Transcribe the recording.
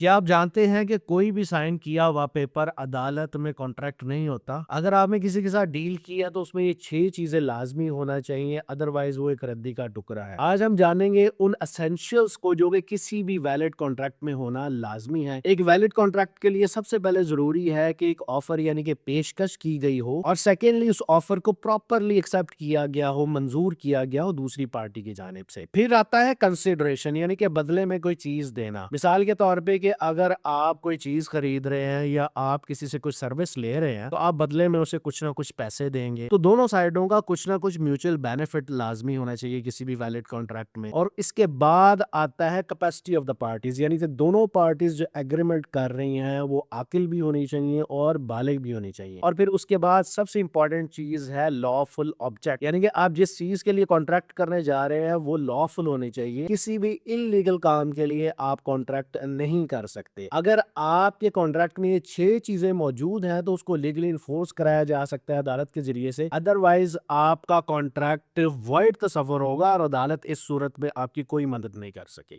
क्या आप जानते हैं कि कोई भी साइन किया हुआ पेपर अदालत में कॉन्ट्रैक्ट नहीं होता? अगर आपने किसी के साथ डील की है तो उसमें ये 6 चीज़ें लाज़मी होना चाहिए, अदरवाइज़ वो एक रद्दी का टुकड़ा है। आज हम जानेंगे उन एसेंशियल्स को जो कि किसी भी वैलिड कॉन्ट्रैक्ट में होना लाज़मी है। एक वैलिड कॉन्ट्रैक्ट के लिए सबसे पहले ज़रूरी है कि एक ऑफ़र यानी कि पेशकश की गई हो और सेकेंडली उस ऑफ़र को प्रॉपरली एक्सेप्ट किया गया हो, मंज़ूर किया गया हो दूसरी पार्टी की जानिब से। फिर आता है कंसिडरेशन यानी कि बदले में कोई चीज़ देना। मिसाल के तौर पे कि अगर आप कोई चीज़ खरीद रहे हैं या आप किसी से कुछ सर्विस ले रहे हैं, तो आप बदले में उसे कुछ ना कुछ पैसे देंगे। तो दोनों साइडों का कुछ ना कुछ म्यूचुअल बेनिफिट लाज़मी होना चाहिए किसी भी वैलिड कॉन्ट्रैक्ट में। और इसके बाद आता है कैपेसिटी ऑफ द पार्टीज़ यानी कि दोनों पार्टीज़ जो एग्रीमेंट कर रही हैं, वो आकिल भी होनी चाहिए और बालिग भी होनी चाहिए। और फिर उसके बाद सबसे इम्पोर्टेंट चीज़ है लॉफुल ऑब्जेक्ट यानी कि आप जिस चीज़ के लिए कॉन्ट्रैक्ट करने जा रहे हैं, वो लॉफुल होनी चाहिए। किसी भी इल्लीगल काम के लिए आप कॉन्ट्रैक्ट नहीं कर सकते। अगर आपके कॉन्ट्रैक्ट में ये 6 चीज़ें मौजूद हैं, तो उसको लीगली इन्फोर्स कराया जा सकता है अदालत के ज़रिए से। अदरवाइज़ आपका कॉन्ट्रैक्ट वॉइड तस्वर होगा और अदालत इस सूरत में आपकी कोई मदद नहीं कर सकेगी।